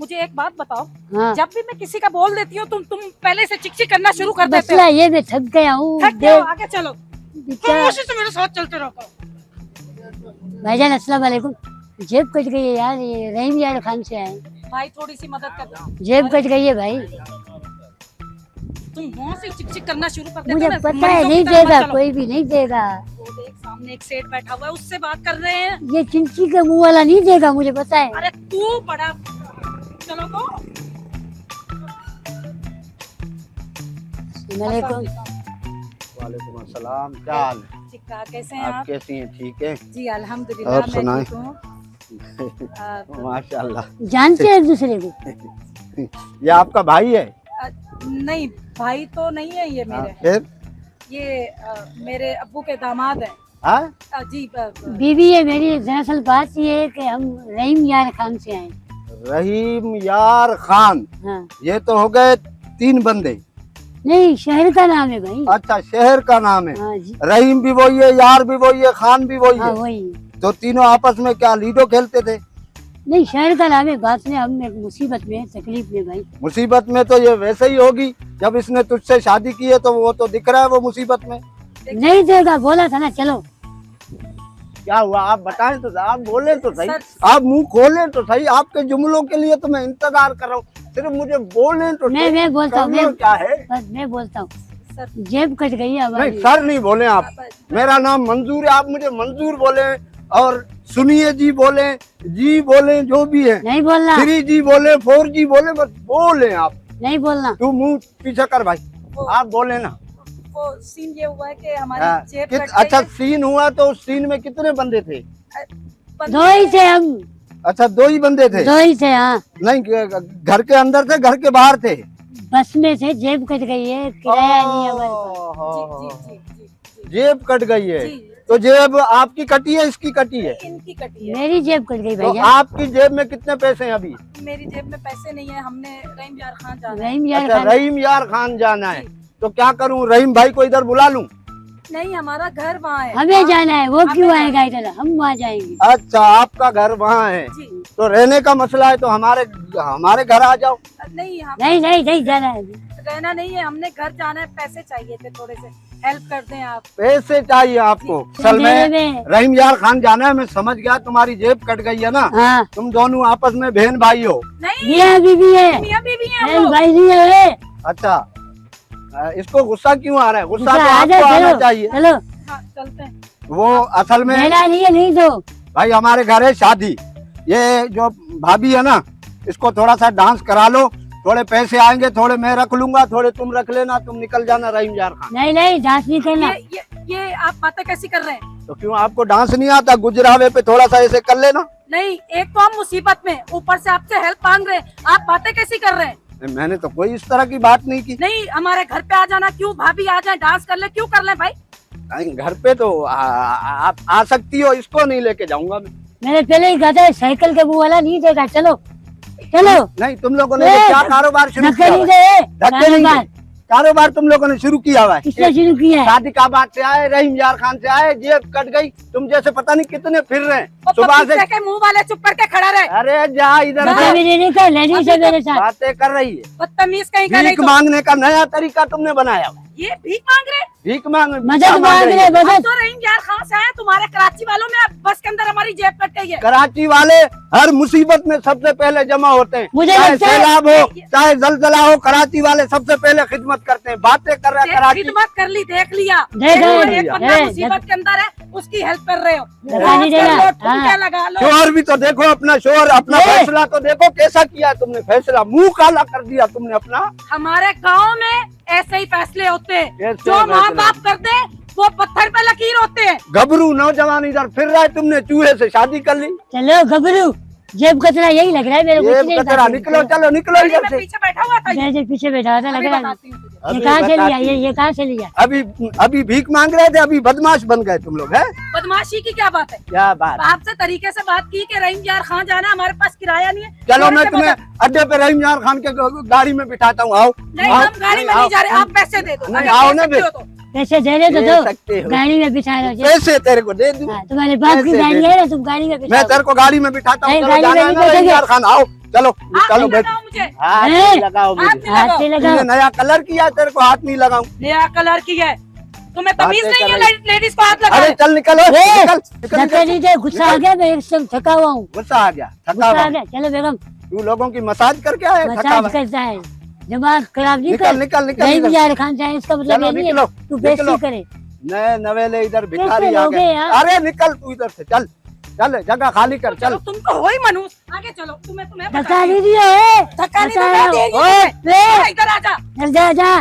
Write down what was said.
मुझे एक बात बताओ, हाँ। जब भी मैं किसी का बोल देती हूँ तुम पहले से चिक करना शुरू कर देते मसला हो। ये मैं थक गया हूँ। थक गए हो, आगे चलो, बेचारा- खामोशी से मेरे साथ चलते रहो। भाईजान अस्सलाम वालेकुम। जेब कट गई है यार, ये रहीम यार खान से आए। भाई थोड़ी सी मदद कर दो। जेब कट गई है भाई। तुम वहाँ से चिक करना शुरू कर देते मुझे हो ना, पता है मरीजों की नहीं तरह मत देगा, चलो। कोई भी नहीं देगा। वो देख सामने एक सेठ बैठा हुआ है, उससे बात कर रहे हैं। ये चिंची का मुंह वाला नहीं देगा, मुझे पता है। अरे तू बड़ा, चलो तो। वालेकुम। वालेकुम अस्सलाम, क्या हाल है? ठीक ठाक, कैसे हैं आप आप? कैसी हैं? ठीक है, जी अल्हम्दुलिल्लाह, और मैं सुनाएं? ठीक हूँ। माशाल्लाह। जानते हैं एक दूसरे को? ये आपका भाई है? नहीं भाई तो नहीं है ये मेरे, फिर ये मेरे अब्बू के दामाद हैं। हाँ? जी बीवी है मेरी। दरअसल बात ये है कि हम रहीम यार खान से आए। रहीम यार खान, हाँ। ये तो हो गए 3 बंदे। नहीं, शहर का नाम है भाई। अच्छा, शहर का नाम है। हाँ जी। रहीम भी वही है, यार भी वही है, खान भी वही हाँ है। वही। तो तीनों आपस में क्या लीडो खेलते थे? नहीं, शहर का नाम है। बात में हम एक मुसीबत में, तकलीफ में भाई। मुसीबत में तो ये वैसे ही होगी, जब इसने तुझसे शादी की है तो वो तो दिख रहा है वो मुसीबत में। नहीं देगा, बोला था ना। चलो क्या हुआ आप बताएं तो, आप बोले तो सही, सर- आप मुंह खोलें तो सही। आपके जुमलों के लिए तो मैं इंतजार कर रहा हूँ, सिर्फ मुझे बोलें तो सही। मैं बोलता हूँ, करना क्या है? बस मैं बोलता हूँ। सर, जेब कट गई है हमारी। नहीं सर नहीं बोले आप, मेरा नाम मंजूर है, आप मुझे मंजूर बोले और सुनिए जी बोले, जी बोले, जो भी है, नहीं बोलना, 3G बोले, 4G बोले, बस बोले आप। नहीं बोलना। तू मुंह पीछे कर भाई, आप बोले ना। वो सीन ये हुआ है कि हाँ, हमारी जेब कट अच्छा गई सीन हुआ तो उस सीन में कितने बंदे थे? है। दो ही थे हम, अच्छा 2 ही बंदे थे? दो ही थे। हाँ, नहीं, घर के अंदर थे, घर के बाहर थे? बस में से। जेब कट गई है, किराया नहीं है हमारे पास। जी जेब कट गई है। जी। तो जेब आपकी कटी है, इसकी कटी है? इनकी कटी है। मेरी जेब कट गई तो भैया। आपकी जेब में कितने पैसे हैं अभी? मेरी जेब में पैसे नहीं है, हमने रहीम यार खान जाना है। रहीम यार अच्छा, खान। रहीम यार खान जाना है, तो क्या करूं, रहीम भाई को इधर बुला लूं? नहीं, हमारा घर वहाँ है। हमें जाना है, वो हमें क्यों जाना आएगा इधर? हम वहाँ जाएंगे। अच्छा, आपका घर वहाँ है, जी तो रहने का मसला है तो हमारे घर आ जाओ। नहीं, हम नहीं नहीं नहीं जाना है। रहना नहीं है, हमने घर जाना है। पैसे चाहिए थे, थोड़े से हेल्प कर दें आप। पैसे चाहिए आपको? असल देने में में। रहीम यार खान जाना है, मैं समझ गया, तुम्हारी जेब कट गई है ना, हाँ, तुम दोनों आपस में बहन भाई हो। नहीं, मियाँ बीवी है, मियाँ बीवी हैं हम बहन लोग। भाई नहीं है। अच्छा, इसको गुस्सा क्यों आ रहा है? गुस्सा तो आ आपको जाओ, आना चलो चाहिए। चलो। हाँ, चलते हैं। वो असल में मेरा नहीं है, नहीं दो। भाई हमारे घर है शादी, ये जो भाभी है ना, इसको थोड़ा सा डांस करा लो, थोड़े पैसे आएंगे, थोड़े मैं रख लूंगा, थोड़े तुम रख लेना, तुम निकल जाना रहीम यार खान। नहीं नहीं, डांस नहीं करना। ये आप बातें कैसी कर रहे हैं? तो क्यों आपको डांस नहीं आता? गुजरावे पे थोड़ा सा ऐसे कर लेना। नहीं, एक तो हम मुसीबत में, ऊपर से आपसे हेल्प मांग रहे हैं, आप बातें कैसी कर रहे हैं? नहीं, मैंने तो कोई इस तरह की बात नहीं की। नहीं, हमारे घर पे आ जाना, क्यों भाभी आ जाए, डांस कर ले, क्यों कर ले भाई? नहीं, घर पे तो आप आ सकती हो, इसको नहीं लेके जाऊंगा मैं। मैंने पहले ही कहा था, साइकिल के मुंह वाला नहीं देगा। चलो चलो। नहीं, तुम लोगों ने ये क्या कारोबार शुरू धक्के किया नहीं हुआ दे। है? धक्के नहीं कारोबार दे। कारोबार तुम लोगों ने शुरू किया हुआ है। किसने शुरू किया है? शादी का बात से आए, रहीम यार खान से आए, जेब कट गई, तुम जैसे पता नहीं कितने फिर रहे हैं वो सुबह पपीते से। के मुंह वाले चुप करके खड़ा रहे। अरे जा इधर धक्का से, भी देने का, लेडीज है मेरे साथ। बातें कर रही है। बदतमीज कहीं का नहीं भीख तो। मांगने का नया तरीका तुमने बनाया। ये भीख मांग रहे? भीख मांग, मदद क्या मांग रही रहे, है? मदद। तो रहीम यार खान से आए, तुम्हारे कराची वालों में बस के अंदर हमारी जेब कट गई है। कराची वाले हर मुसीबत में सबसे पहले जमा होते हैं, मुझे चाहे लगता है- सैलाब हो, चाहे जलजला हो, कराची वाले सबसे पहले खिदमत करते हैं। बातें कर रहा है कराची। खिदमत कर ली, देख लिया। देख लिया। एक बंदा मुसीबत के अंदर है, उसकी हेल्प कर रहे हो। लगा नहीं देना। कर लो, ठुमके हाँ। लगा लो। शोहर भी तो देखो अपना, शोहर अपना ये। फैसला तो देखो कैसा किया तुमने, फैसला मुंह काला कर दिया तुमने अपना। हमारे गांव में ऐसे ही फैसले होते हैं, ऐसे जो माँ फैसले। बाप कर दे वो पत्थर पे लकीर होते हैं। गबरू नौजवान इधर फिर रहा है, तुमने चूहे से शादी कर ली। चलो घबरू, जेब कचरा यही लग रहा है मेरे को। ये कुछ नहीं कचरा था। निकलो, चलो निकलो गाड़ी इधर में से। पीछे बैठा हुआ था ये। मैं जो पीछे बैठा था, लग अभी रहा है। बताती हूँ तुझे। ये अभी कहाँ से लिया? बताती ये कहाँ से लिया? अभी भीख मांग रहे थे, अभी बदमाश बन गए तुम लोग, है? बदमाशी की क्या बात है? क्या बात? आपसे तरीके से बात की कि रहीम यार खान जाना, हमारे पास किराया नहीं है। चलो थोड़े मैं से तुम्हें मदद- अड्डे पे रहीम यार खान के गाड़ी में बिठाता हूँ। आओ नहीं आओ, हम गाड़ी में आओ। नहीं जा रहे, आप पैसे दे दो। नहीं, अगर आओ दे ना सकते फिर। हो तो। पैसे दे रहे तो दे दो, सकते हो। गाड़ी में बिठा लो। पैसे तेरे को दे दूं। हाँ, तुम्हारे बाप की पैसे गाड़ी दे- है ना, तुम गाड़ी में बिठा मैं लो। तेरे को गाड़ी में बिठाता हूँ। नहीं, चलो गाड़ी में जाना नहीं ना रहीम बैठेंगे। यार खान, आओ चलो हाथ चलो नहीं बैठ। लगाओ मुझे, हाथ ए, नहीं लगाओ हाथ मुझे। नहीं हाथ लगाओ। नहीं तूने लगाओ। नया कलर किया, तेरे को हाथ नहीं लगाऊं। नया कलर की है, तुम्हें तमीज बातें नहीं कर है लेडीज को हाथ अरे लगाओ। चल निकल, ए, निकल निकल, धक्के निकल। नहीं दे, गुस्सा आ गया, मैं एकदम थका हुआ हूँ। गुस्सा आ गया, थका गुस्सा आ हुआ। गया, चलो बेगम। तू लोगों की मसाज करके आया, थका मसाज हुआ। करता है, दिमाग खराब नहीं निकल कर। निकल निकल रहीम निकल। यार खान चाहे, इसका मतलब चलो, ये नहीं है निकलो, तू बेइज्जती निकलो। करे। नए नवेले इधर भिखारी कैसे आ लोगे गए। यार? अरे निकल तू इधर से, चल चल, जगह खाली कर, चलो चल। तुम तो हो ही मनुष्य, आगे चलो। तुम्हें धक्का बताती नहीं हूँ। दिया है, धक्का नहीं धक्का देना, है। दे रही हूँ ओए, तुम्हें। ए, इधर आजा। जा जा।